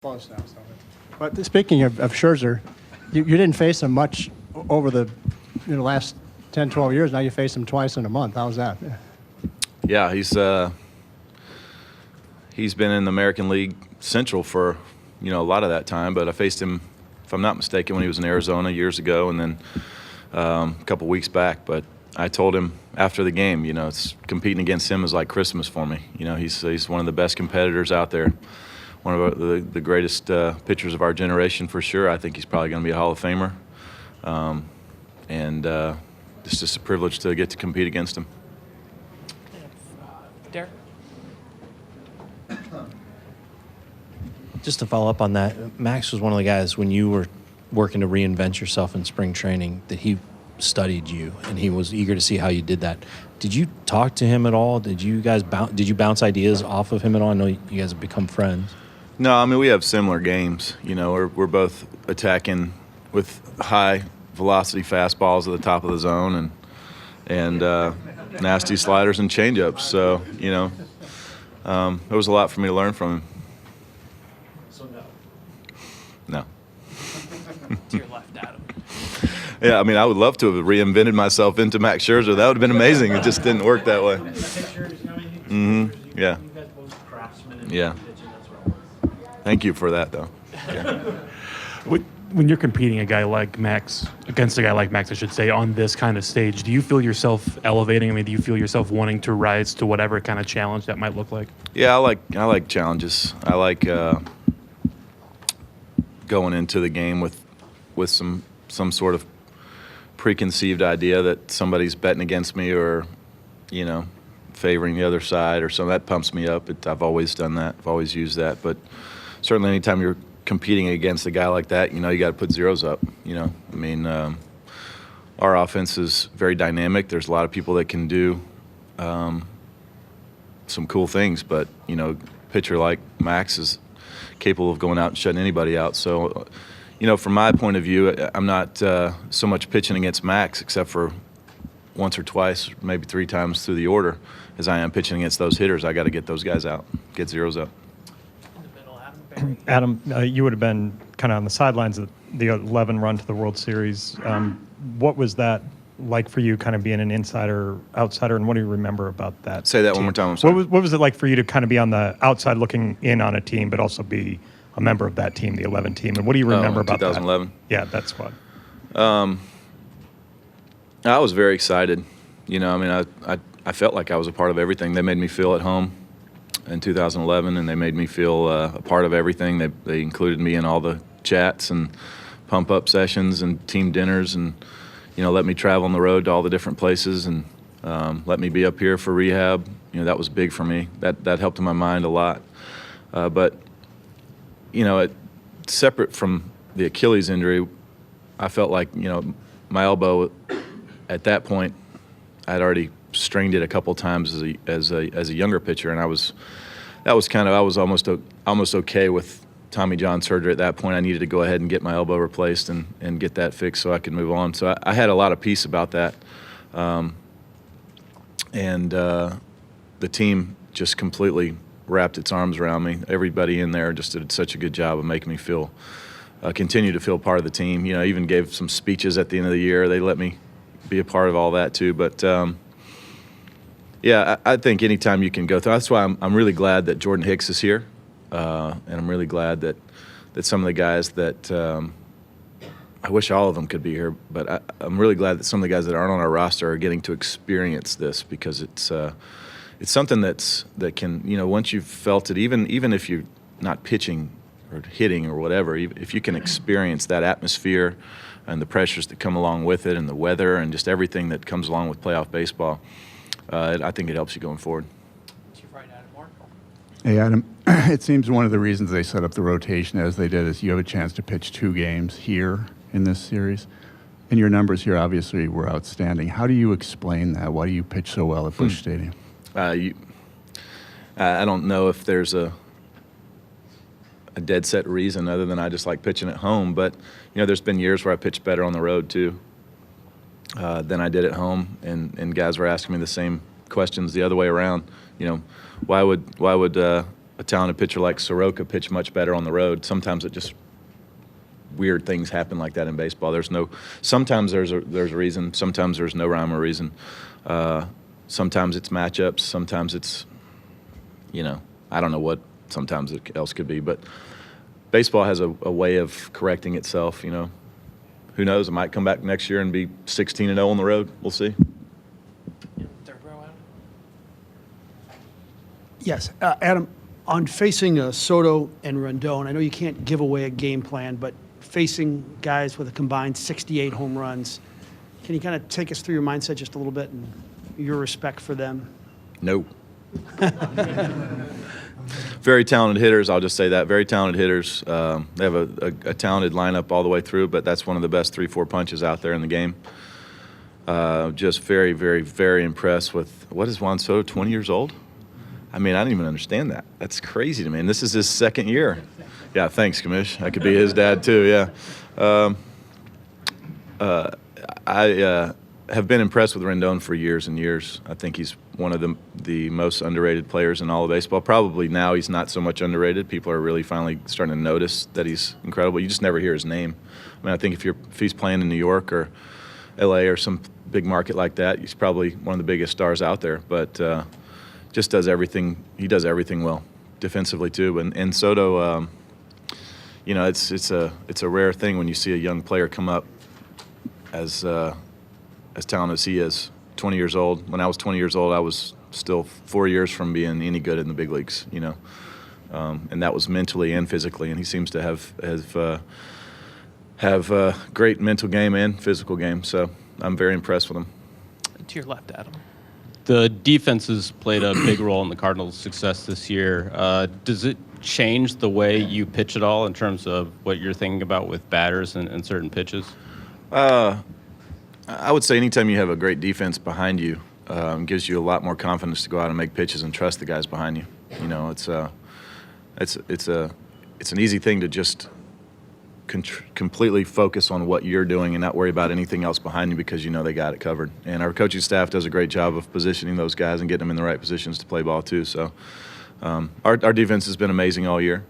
Close now. So. But speaking of Scherzer, you didn't face him much over the last 10, 12 years. Now you face him twice in a month. How's that? Yeah, he's been in the American League Central for a lot of that time. But I faced him, if I'm not mistaken, when he was in Arizona years ago, and then a couple weeks back. But I told him after the game, it's competing against him is like Christmas for me. He's one of the best competitors out there. One of the greatest pitchers of our generation for sure. I think he's probably going to be a Hall of Famer. It's just a privilege to get to compete against him. Derek? Just to follow up on that, Max was one of the guys when you were working to reinvent yourself in spring training that he studied you and he was eager to see how you did that. Did you talk to him at all? Did you bounce ideas off of him at all? I know you guys have become friends. No, I mean, we have similar games. We're both attacking with high velocity fastballs at the top of the zone and nasty sliders and changeups. So, there was a lot for me to learn from him. So No. to your left, Adam. Yeah, I mean, I would love to have reinvented myself into Max Scherzer. That would have been amazing. It just didn't work that way. Yeah. You guys both craftsmen and Yeah. pitching, that's what it was. Thank you for that, though. Yeah. When you're competing against a guy like Max, I should say, on this kind of stage, do you feel yourself elevating? I mean, do you feel yourself wanting to rise to whatever kind of challenge that might look like? Yeah, I like challenges. I like going into the game with some sort of preconceived idea that somebody's betting against me or, favoring the other side or something. That pumps me up. I've always done that. I've always used that. But certainly anytime you're competing against a guy like that, you got to put zeros up. Our offense is very dynamic. There's a lot of people that can do some cool things, but a pitcher like Max is capable of going out and shutting anybody out. So, from my point of view, I'm not so much pitching against Max, except for once or twice, maybe 3 times through the order, as I am pitching against those hitters. I got to get those guys out, get zeros up. In the middle, Adam. Adam, you would have been kind of on the sidelines of the 11 run to the World Series. What was that like for you, kind of being an insider, outsider, and what do you remember about that? Say that team? one more time. I'm sorry. What was it like for you to kind of be on the outside looking in on a team, but also be a member of that team, the 11 team? And what do you remember about 2011? that? Yeah, that squad. I was very excited. I felt like I was a part of everything. They made me feel at home in 2011, and they made me feel a part of everything. They included me in all the chats and pump-up sessions and team dinners and, let me travel on the road to all the different places and let me be up here for rehab. That was big for me. That helped in my mind a lot. But, separate from the Achilles injury, I felt like, my elbow at that point, I'd already strained it a couple times as a younger pitcher, and I was almost okay with Tommy John surgery at that point. I needed to go ahead and get my elbow replaced and get that fixed so I could move on. So I had a lot of peace about that. The team just completely wrapped its arms around me. Everybody in there just did such a good job of making me continue to feel part of the team. Even gave some speeches at the end of the year. They let me be a part of all that too. But I think anytime you can go through, that's why I'm really glad that Jordan Hicks is here. And I'm really glad that some of the guys that I wish all of them could be here, but I'm really glad that some of the guys that aren't on our roster are getting to experience this, because it's something that can, once you've felt it, even if you're not pitching or hitting or whatever, if you can experience that atmosphere and the pressures that come along with it and the weather and just everything that comes along with playoff baseball, I think it helps you going forward. To your right, Adam. Mark. Hey, Adam, it seems one of the reasons they set up the rotation as they did is you have a chance to pitch 2 games here in this series. And your numbers here obviously were outstanding. How do you explain that? Why do you pitch so well at Busch Stadium? I don't know if there's a dead set reason other than I just like pitching at home. But, there's been years where I pitched better on the road too than I did at home. And guys were asking me the same questions the other way around. Why would a a talented pitcher like Soroka pitch much better on the road. Sometimes it just weird things happen like that in baseball. Sometimes there's a reason. Sometimes there's no rhyme or reason. Sometimes it's matchups. Sometimes it's, I don't know what sometimes it else could be. But baseball has a way of correcting itself. Who knows? It might come back next year and be 16-0 on the road. We'll see. Third row out. Yes, Adam, on facing Soto and Rendon, I know you can't give away a game plan, but facing guys with a combined 68 home runs, can you kind of take us through your mindset just a little bit and your respect for them? No. Very talented hitters, I'll just say that. Very talented hitters. They have a talented lineup all the way through, but that's one of the best 3-4 punches out there in the game. Just very, very, very impressed with, what is Juan Soto, 20 years old? I mean, I didn't even understand that. That's crazy to me. And this is his second year. Yeah, thanks, Commish. I could be his dad too, yeah. I have been impressed with Rendon for years and years. I think he's one of the most underrated players in all of baseball. Probably now he's not so much underrated. People are really finally starting to notice that he's incredible. You just never hear his name. I mean, I think if he's playing in New York or LA or some big market like that, he's probably one of the biggest stars out there. But just does everything. He does everything well, defensively too. And Soto, it's a rare thing when you see a young player come up as talented as he is. 20 years old. When I was 20 years old, I was still 4 years from being any good in the big leagues. And that was mentally and physically. And he seems to have a great mental game and physical game. So I'm very impressed with him. To your left, Adam. The defense has played a big role in the Cardinals' success this year. Does it change the way you pitch at all in terms of what you're thinking about with batters and certain pitches? I would say anytime you have a great defense behind you, gives you a lot more confidence to go out and make pitches and trust the guys behind you. It's an easy thing to just completely focus on what you're doing and not worry about anything else behind you because they got it covered. And our coaching staff does a great job of positioning those guys and getting them in the right positions to play ball too. So our defense has been amazing all year,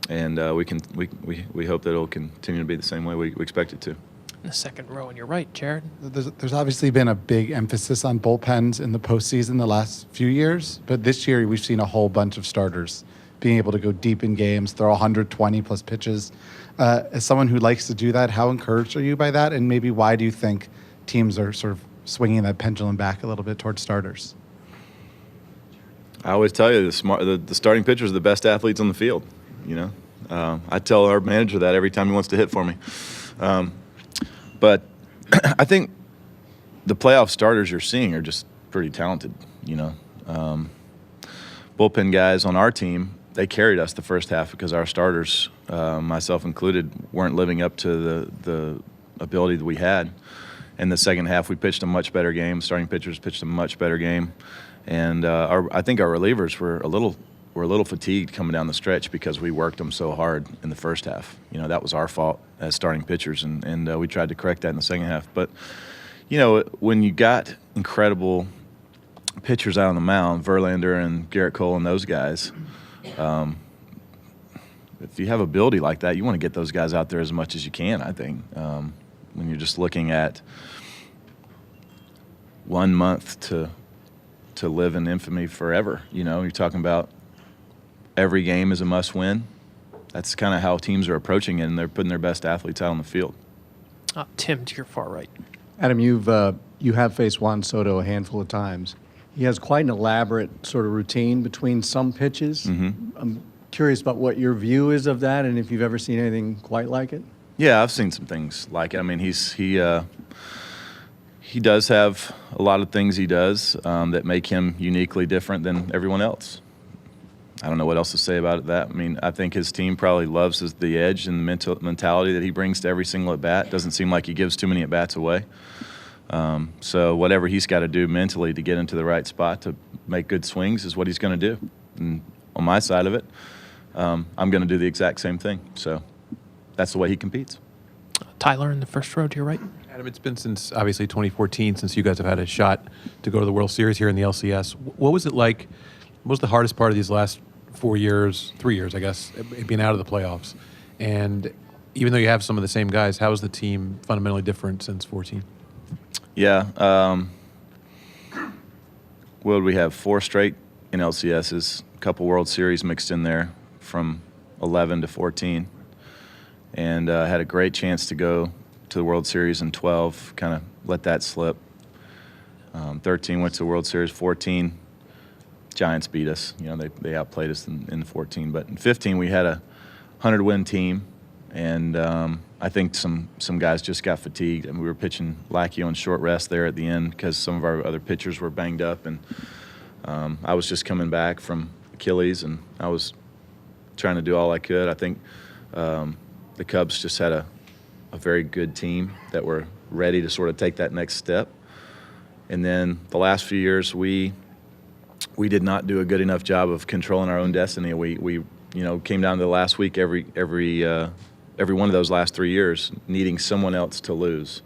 and we hope that it'll continue to be the same way we expect it to. In the second row on your right, Jared. There's obviously been a big emphasis on bullpens in the postseason the last few years, but this year we've seen a whole bunch of starters being able to go deep in games, throw 120 plus pitches. As someone who likes to do that, how encouraged are you by that? And maybe why do you think teams are sort of swinging that pendulum back a little bit towards starters? I always tell you the starting pitchers are the best athletes on the field. I tell our manager that every time he wants to hit for me. But I think the playoff starters you're seeing are just pretty talented. Bullpen guys on our team, they carried us the first half because our starters, myself included, weren't living up to the ability that we had. In the second half, we pitched a much better game. Starting pitchers pitched a much better game, and I think our relievers were a little fatigued coming down the stretch because we worked them so hard in the first half. That was our fault as starting pitchers, and we tried to correct that in the second half. But when you got incredible pitchers out on the mound, Verlander and Garrett Cole and those guys, if you have ability like that, you want to get those guys out there as much as you can, I think. When you're just looking at 1 month to live in infamy forever, you're talking about every game is a must-win. That's kind of how teams are approaching it, and they're putting their best athletes out on the field. Tim, to your far right. Adam, you have faced Juan Soto a handful of times. He has quite an elaborate sort of routine between some pitches. Mm-hmm. I'm curious about what your view is of that, and if you've ever seen anything quite like it. Yeah, I've seen some things like it. I mean, he does have a lot of things he does that make him uniquely different than everyone else. I don't know what else to say about that. I mean, I think his team probably loves the edge and the mentality that he brings to every single at-bat. Doesn't seem like he gives too many at-bats away. So whatever he's got to do mentally to get into the right spot to make good swings is what he's going to do. And on my side of it, I'm going to do the exact same thing. So that's the way he competes. Tyler in the first row to your right. Adam, it's been since obviously 2014 since you guys have had a shot to go to the World Series here in the LCS. What was it like? What was the hardest part of these last 4 years, 3 years, I guess, being out of the playoffs. And even though you have some of the same guys, how is the team fundamentally different since 14? Yeah. Well, we have 4 straight NLCSs, a couple World Series mixed in there from 11 to 14. And had a great chance to go to the World Series in 12, kind of let that slip. 13 went to the World Series. 14, Giants beat us. You know, they outplayed us in 14. But in 15, we had a 100-win team, and I think some guys just got fatigued. And we were pitching Lackey on short rest there at the end because some of our other pitchers were banged up. And I was just coming back from Achilles, and I was trying to do all I could. I think the Cubs just had a very good team that were ready to sort of take that next step. And then the last few years, we did not do a good enough job of controlling our own destiny. We came down to the last week every one of those last 3 years needing someone else to lose.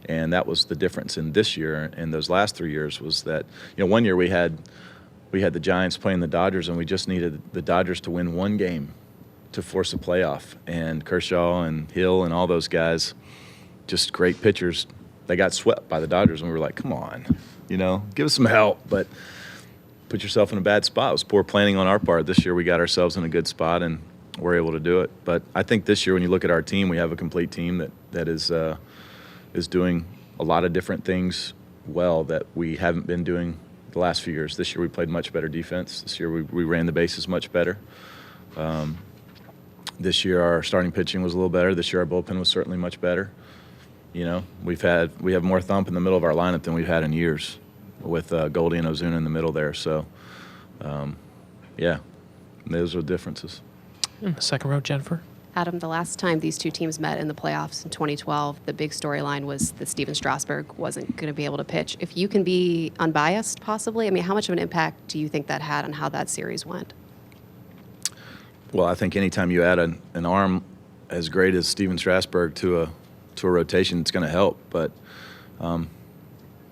And that was the difference in this year and those last 3 years was that, one year we had the Giants playing the Dodgers, and we just needed the Dodgers to win one game to force a playoff. And Kershaw and Hill and all those guys, just great pitchers, they got swept by the Dodgers, and we were like, come on, give us some help. But put yourself in a bad spot. It was poor planning on our part. This year we got ourselves in a good spot, and we're able to do it. But I think this year when you look at our team, we have a complete team that is doing a lot of different things well that we haven't been doing the last few years. This year we played much better defense. This year we ran the bases much better. This year our starting pitching was a little better. This year our bullpen was certainly much better. We have more thump in the middle of our lineup than we've had in years with Goldie and Ozuna in the middle there. So, yeah, those are the differences. In the second row, Jennifer. Adam, the last time these two teams met in the playoffs in 2012, the big storyline was that Stephen Strasburgs wasn't going to be able to pitch. If you can be unbiased, possibly, how much of an impact do you think that had on how that series went? Well, I think anytime you add an arm as great as Stephen Strasburgs to a rotation, it's going to help. But,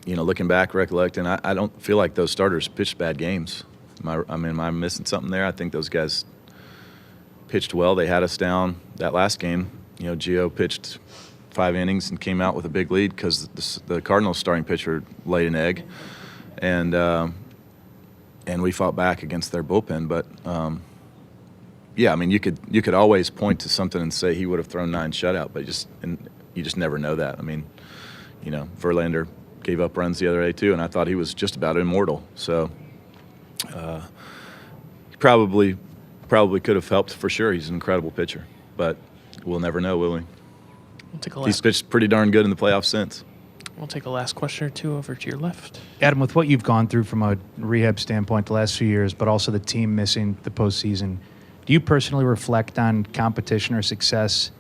looking back, recollecting, I don't feel like those starters pitched bad games. Am I missing something there? I think those guys pitched well. They had us down that last game. Gio pitched 5 innings and came out with a big lead because the Cardinals' starting pitcher laid an egg, and we fought back against their bullpen. But yeah, you could always point to something and say he would have thrown 9 shutout, but you just never know that. Verlander gave up runs the other day too, and I thought he was just about immortal. So he probably could have helped for sure. He's an incredible pitcher, but we'll never know, will we? He's pitched pretty darn good in the playoffs since. We'll take a last question or two over to your left. Adam, with what you've gone through from a rehab standpoint the last few years, but also the team missing the postseason, do you personally reflect on competition or success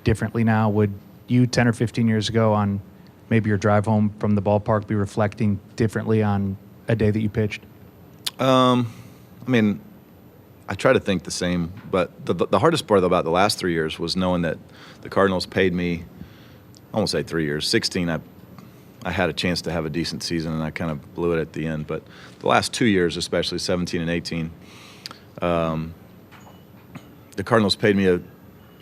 differently now? Would you 10 or 15 years ago on maybe your drive home from the ballpark be reflecting differently on a day that you pitched? I try to think the same, but the hardest part about the last 3 years was knowing that the Cardinals paid me, I won't say 3 years, 16, I had a chance to have a decent season, and I kind of blew it at the end. But the last 2 years, especially 17 and 18, the Cardinals paid me a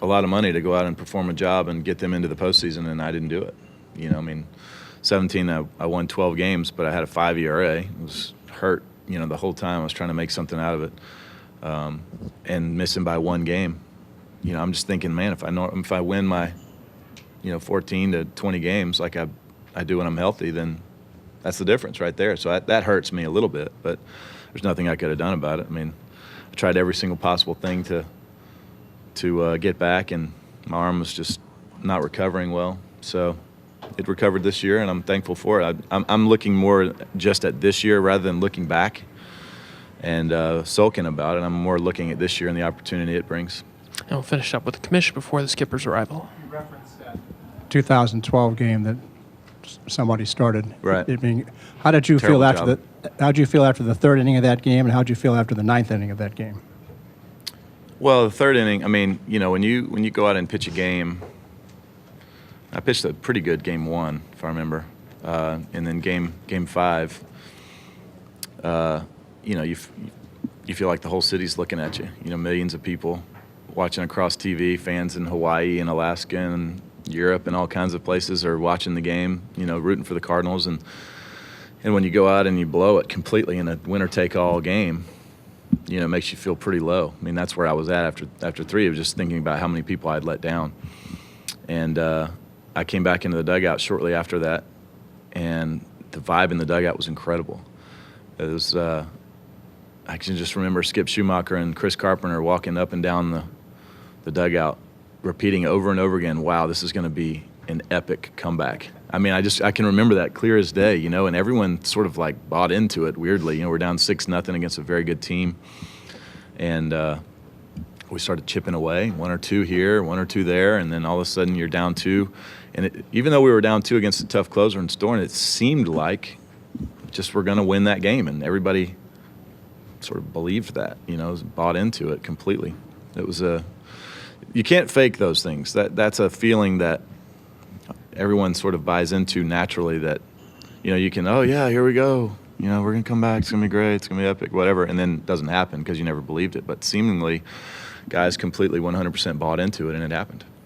lot of money to go out and perform a job and get them into the postseason, and I didn't do it. 17, I won 12 games, but I had a 5 ERA. It was hurt, the whole time. I was trying to make something out of it. And missing by 1 game, I'm just thinking, man, if I win my, 14 to 20 games like I do when I'm healthy, then that's the difference right there. So that hurts me a little bit, but there's nothing I could have done about it. I tried every single possible thing to get back, and my arm was just not recovering well. So it recovered this year, and I'm thankful for it. I'm looking more just at this year rather than looking back and sulking about it. I'm more looking at this year and the opportunity it brings. And we'll finish up with the commission before the skipper's arrival. You referenced that 2012 game that somebody started. Right. How did you feel Terrible after how'd you feel after the 3rd inning of that game, and how'd you feel after the 9th inning of that game? Well, the 3rd inning, when you go out and pitch a game, I pitched a pretty good game 1, if I remember, and then game 5, you you feel like the whole city's looking at you. You know, millions of people watching across TV, fans in Hawaii and Alaska and Europe and all kinds of places are watching the game, you know, rooting for the Cardinals. And when you go out and you blow it completely in a winner-take-all game, you know, it makes you feel pretty low. I mean, that's where I was at after 3. I was just thinking about how many people I'd let down. And I came back into the dugout shortly after that, and the vibe in the dugout was incredible. It was I can just remember Skip Schumacher and Chris Carpenter walking up and down the dugout, repeating over and over again, wow, this is going to be an epic comeback. I mean, I can remember that clear as day, you know, and everyone sort of like bought into it weirdly. You know, we're down 6-0 against a very good team, and we started chipping away, 1 or 2 here, 1 or 2 there, and then all of a sudden you're down 2. And even though we were down 2 against a tough closer in Storm, it seemed like just we're going to win that game, and everybody sort of believed that, you know, bought into it completely. It was you can't fake those things. That's a feeling that everyone sort of buys into naturally, that, you know, you can, oh yeah, here we go, you know, we're going to come back, it's going to be great, it's going to be epic, whatever, and then it doesn't happen because you never believed it. But seemingly guys completely 100% bought into it, and it happened.